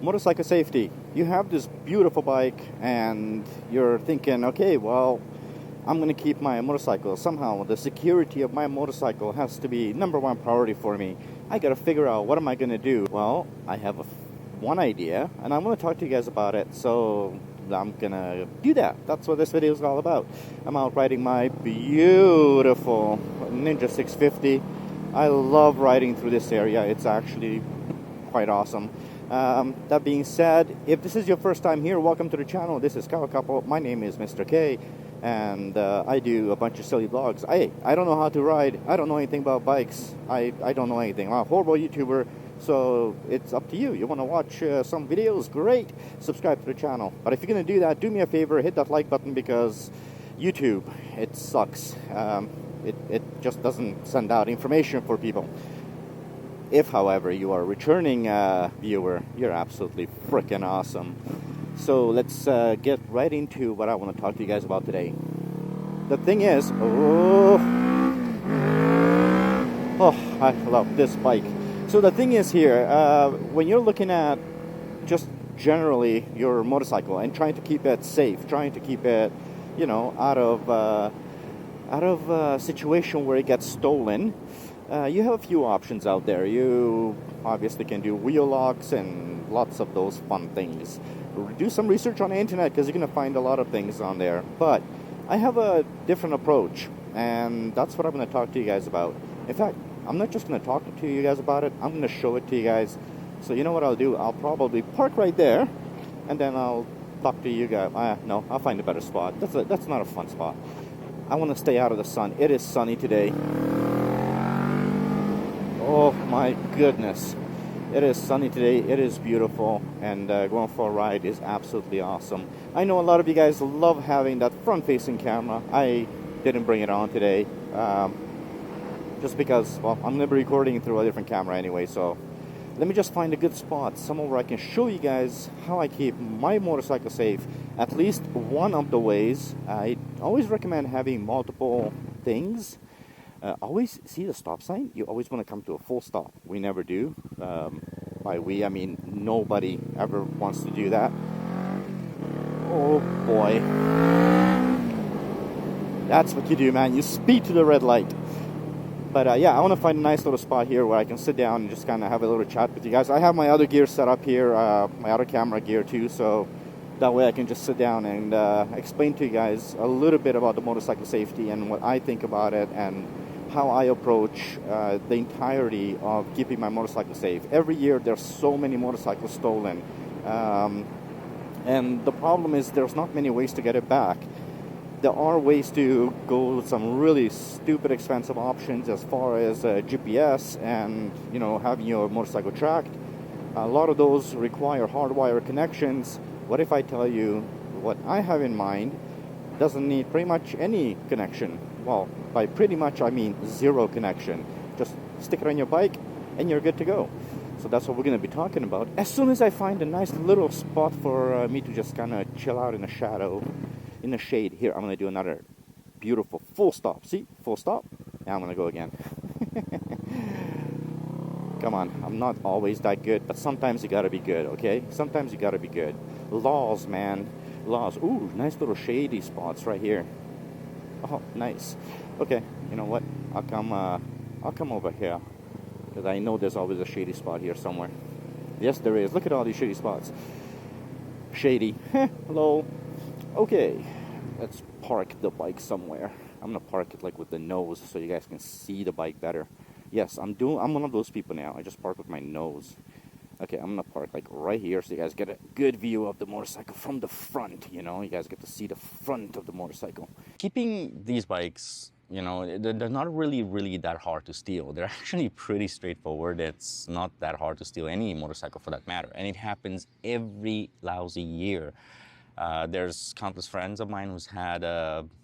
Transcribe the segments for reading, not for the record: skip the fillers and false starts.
Motorcycle safety. You have this beautiful bike and you're thinking, okay, well, I'm going to keep my motorcycle. Somehow the security of my motorcycle has to be number one priority for me. I got to figure out what am I going to do. Well, I have one idea and I want to talk to you guys about it. So I'm going to do that. That's what this video is all about. I'm out riding my beautiful Ninja 650. I love riding through this area. It's actually quite awesome. That being said, if this is your first time here, welcome to the channel. This is KawaKouple. My name is Mr. K, and I do a bunch of silly vlogs. I don't know how to ride. I don't know anything about bikes. I don't know anything. I'm a horrible YouTuber, so it's up to you. You want to watch some videos? Great. Subscribe to the channel. But if you're going to do that, do me a favor, hit that like button, because YouTube, it sucks. It just doesn't send out information for people. If, however, you are a returning viewer, you're absolutely freaking awesome. So let's get right into what I want to talk to you guys about today. The thing is, oh, I love this bike. So the thing is here, when you're looking at just generally your motorcycle and trying to keep it safe, trying to keep it, you know, out of a situation where it gets stolen, you have a few options out there. You obviously can do wheel locks and lots of those fun things. Do some research on the internet because you're going to find a lot of things on there. But I have a different approach, and that's what I'm going to talk to you guys about. In fact, I'm not just going to talk to you guys about it. I'm going to show it to you guys. So you know what I'll do? I'll probably park right there, and then I'll talk to you guys. No, I'll find a better spot. That's not a fun spot. I want to stay out of the sun. It is sunny today. Oh my goodness, it is sunny today, it is beautiful, and going for a ride is absolutely awesome. I know a lot of you guys love having that front-facing camera. I didn't bring it on today, just because, well, I'm going to be recording through a different camera anyway, so let me just find a good spot, somewhere where I can show you guys how I keep my motorcycle safe. At least one of the ways. I always recommend having multiple things. Always see the stop sign. You always want to come to a full stop. We never do. By we, I mean nobody ever wants to do that. Oh boy. That's what you do, man. You speed to the red light. But yeah, I want to find a nice little spot here where I can sit down and just kind of have a little chat with you guys. I have my other gear set up here, my other camera gear too, so that way I can just sit down and explain to you guys a little bit about the motorcycle safety and what I think about it and how I approach the entirety of keeping my motorcycle safe. Every year there's so many motorcycles stolen, and the problem is there's not many ways to get it back. There are ways to go with some really stupid expensive options as far as GPS and, you know, having your motorcycle tracked. A lot of those require hardwire connections. What if I tell you what I have in mind doesn't need pretty much any connection? Well, by pretty much I mean zero connection. Just stick it on your bike and you're good to go. So that's what we're going to be talking about. As soon as I find a nice little spot for me to just kind of chill out in the shadow, in the shade. Here, I'm going to do another beautiful full stop. See? Full stop. And I'm going to go again. Come on. I'm not always that good, but sometimes you got to be good, okay? Sometimes you got to be good. Laws, man. Laws. Ooh, nice little shady spots right here. Oh, nice. Okay, you know what? I'll come over here, because I know there's always a shady spot here somewhere. Yes, there is. Look at all these shady spots. Shady. Hello. Okay, let's park the bike somewhere. I'm gonna park it like with the nose so you guys can see the bike better. Yes, I'm one of those people now. I just park with my nose. Okay, I'm gonna park like right here so you guys get a good view of the motorcycle from the front, you know? You guys get to see the front of the motorcycle. Keeping these bikes, you know, they're not really that hard to steal. They're actually pretty straightforward. It's not that hard to steal any motorcycle for that matter. And it happens every lousy year. There's countless friends of mine who's had,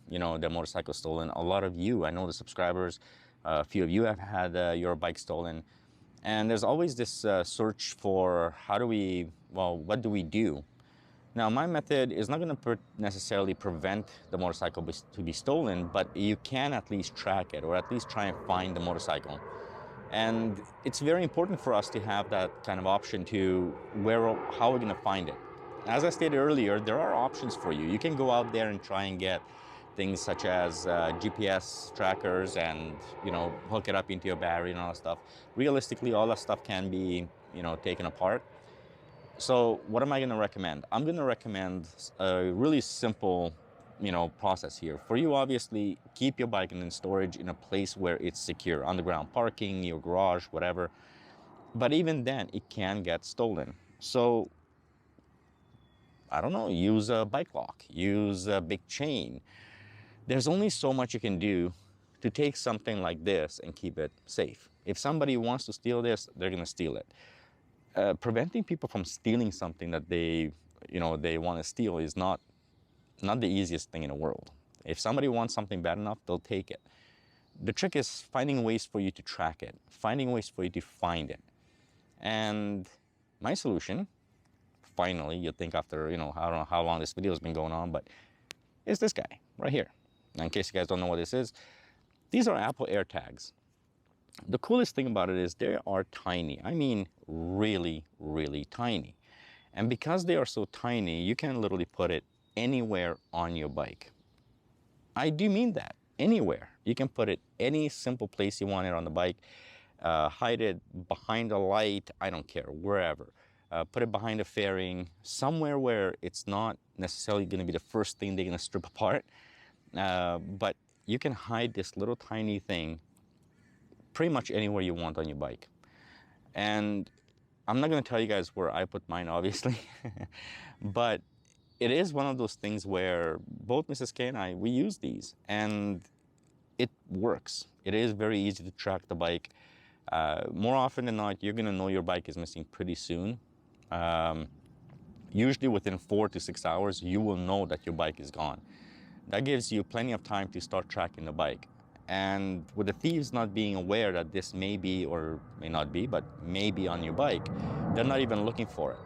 you know, their motorcycle stolen. A lot of you, I know the subscribers, a few of you have had your bike stolen. And there's always this search for what do we do? Now, my method is not going to necessarily prevent the motorcycle to be stolen, but you can at least track it or at least try and find the motorcycle. And it's very important for us to have that kind of option to how we're going to find it. As I stated earlier, there are options for you. You can go out there and try and get things such as GPS trackers and, hook it up into your battery and all that stuff. Realistically, all that stuff can be, taken apart. So what am I going to recommend? I'm going to recommend a really simple, process here. For you, obviously, keep your bike in storage in a place where it's secure, underground parking, your garage, whatever. But even then, it can get stolen. So, I don't know, use a bike lock, use a big chain. There's only so much you can do to take something like this and keep it safe. If somebody wants to steal this, they're going to steal it. Preventing people from stealing something that they want to steal is not the easiest thing in the world. If somebody wants something bad enough, they'll take it. The trick is finding ways for you to track it, finding ways for you to find it. And my solution, finally, you'll think after, I don't know how long this video has been going on, but is this guy right here. Now, in case you guys don't know what this is, these are Apple AirTags. The coolest thing about it is they are tiny. I mean, really, really tiny. And because they are so tiny, you can literally put it anywhere on your bike. I do mean that, anywhere. You can put it any simple place you want it on the bike. Hide it behind a light, I don't care, wherever. Put it behind a fairing, somewhere where it's not necessarily going to be the first thing they're going to strip apart. But you can hide this little tiny thing pretty much anywhere you want on your bike. And I'm not going to tell you guys where I put mine, obviously, but it is one of those things where both Mrs. K and I, we use these, and it works. It is very easy to track the bike. More often than not, you're going to know your bike is missing pretty soon. Usually within 4 to 6 hours, you will know that your bike is gone. That gives you plenty of time to start tracking the bike. And with the thieves not being aware that this may be, or may not be, but may be on your bike, they're not even looking for it.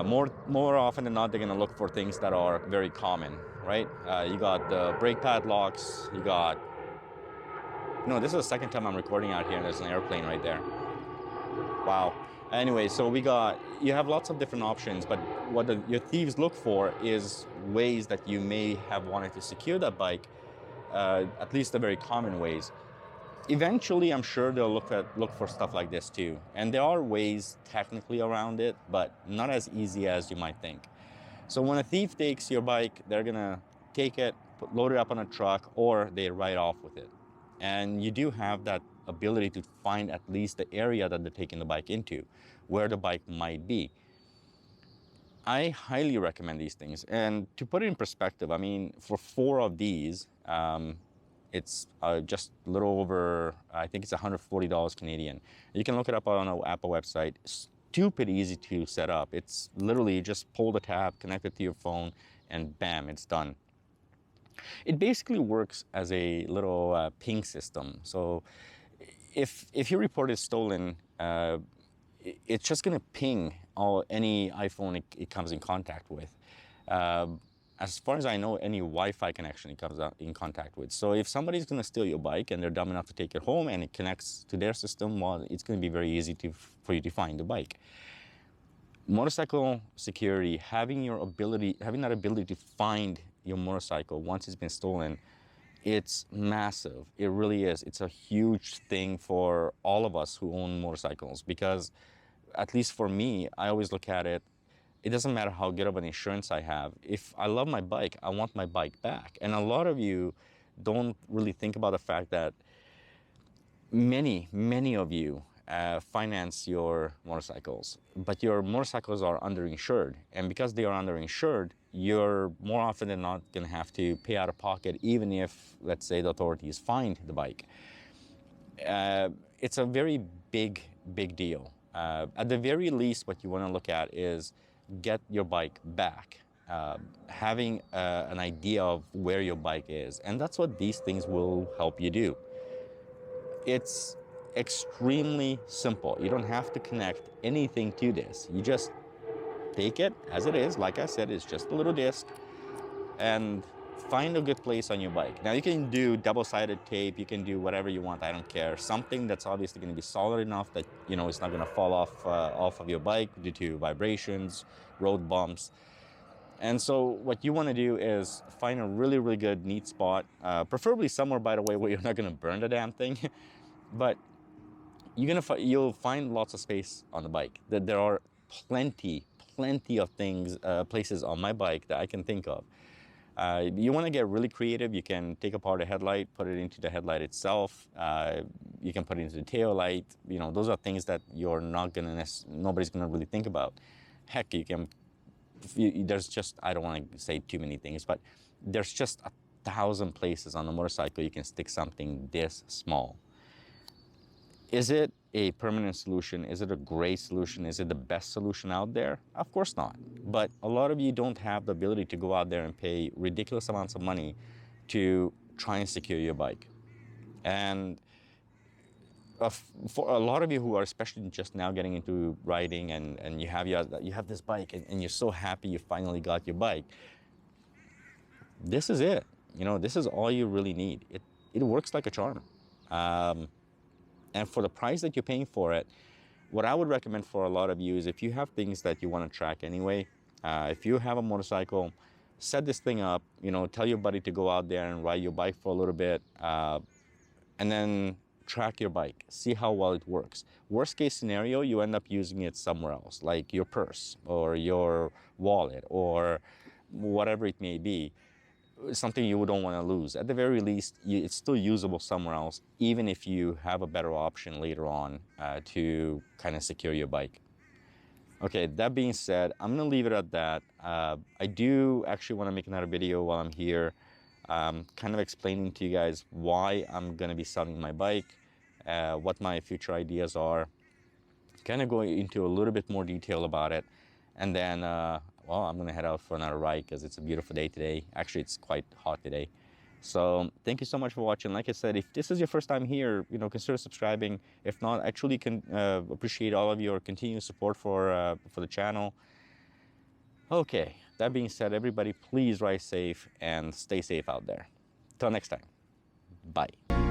More often than not, they're going to look for things that are very common, right? You got the brake pad locks, you got... this is the second time I'm recording out here, and there's an airplane right there. Wow. Anyway, so you have lots of different options, but what your thieves look for is ways that you may have wanted to secure that bike, at least the very common ways. Eventually, I'm sure they'll look for stuff like this too. And there are ways technically around it, but not as easy as you might think. So when a thief takes your bike, they're gonna take it, load it up on a truck, or they ride off with it. And you do have that ability to find at least the area that they're taking the bike into, where the bike might be. I highly recommend these things. And to put it in perspective, I mean, for 4 of these, it's just a little over, I think it's $140 Canadian. You can look it up on our Apple website. Stupid easy to set up. It's literally just pull the tab, connect it to your phone, and bam, it's done. It basically works as a little ping system. So if your report is stolen, it's just going to ping any iPhone it comes in contact with. As far as I know, any Wi-Fi connection it comes in contact with. So if somebody's going to steal your bike and they're dumb enough to take it home and it connects to their system, well, it's going to be very easy for you to find the bike. Motorcycle security, having that ability to find your motorcycle once it's been stolen, it's massive. It really is. It's a huge thing for all of us who own motorcycles, because at least for me, I always look at it, it doesn't matter how good of an insurance I have. If I love my bike, I want my bike back. And a lot of you don't really think about the fact that many of you finance your motorcycles, but your motorcycles are underinsured. And because they are underinsured, you're more often than not going to have to pay out of pocket, even if, let's say, the authorities find the bike. It's a very big deal. At the very least, what you want to look at is get your bike back, having an idea of where your bike is. And that's what these things will help you do. It's extremely simple. You don't have to connect anything to this. You just take it as it is. Like I said, it's just a little disc, and find a good place on your bike. Now you can do double-sided tape, you can do whatever you want, I don't care. Something that's obviously going to be solid enough that, you know, it's not going to fall off of your bike due to vibrations, road bumps. And so what you want to do is find a really, really good, neat spot, preferably somewhere, by the way, where you're not going to burn the damn thing. But you'll find lots of space on the bike. There are plenty of things, places on my bike that I can think of. You want to get really creative. You can take apart a headlight, put it into the headlight itself. You can put it into the tail light. You know, those are things that nobody's gonna really think about. Heck, there's just, I don't want to say too many things, but there's just 1,000 places on the motorcycle you can stick something this small. Is it a permanent solution? Is it a great solution? Is it the best solution out there? Of course not. But a lot of you don't have the ability to go out there and pay ridiculous amounts of money to try and secure your bike. And for a lot of you who are especially just now getting into riding, and you have this bike and you're so happy you finally got your bike, this is it. You know, this is all you really need. It works like a charm. And for the price that you're paying for it, what I would recommend for a lot of you is, if you have things that you want to track anyway, if you have a motorcycle, set this thing up, you know, tell your buddy to go out there and ride your bike for a little bit, and then track your bike, see how well it works. Worst case scenario, you end up using it somewhere else, like your purse or your wallet or whatever it may be. Something you don't want to lose. At the very least, it's still usable somewhere else, even if you have a better option later on to kind of secure your bike. Okay, that being said, I'm going to leave it at that. I do actually want to make another video while I'm here, kind of explaining to you guys why I'm going to be selling my bike, what my future ideas are, kind of going into a little bit more detail about it. And then, well, I'm going to head out for another ride because it's a beautiful day today. Actually, it's quite hot today. So thank you so much for watching. Like I said, if this is your first time here, you know, consider subscribing. If not, I truly can appreciate all of your continued support for the channel. Okay, that being said, everybody, please ride safe and stay safe out there. Till next time, bye.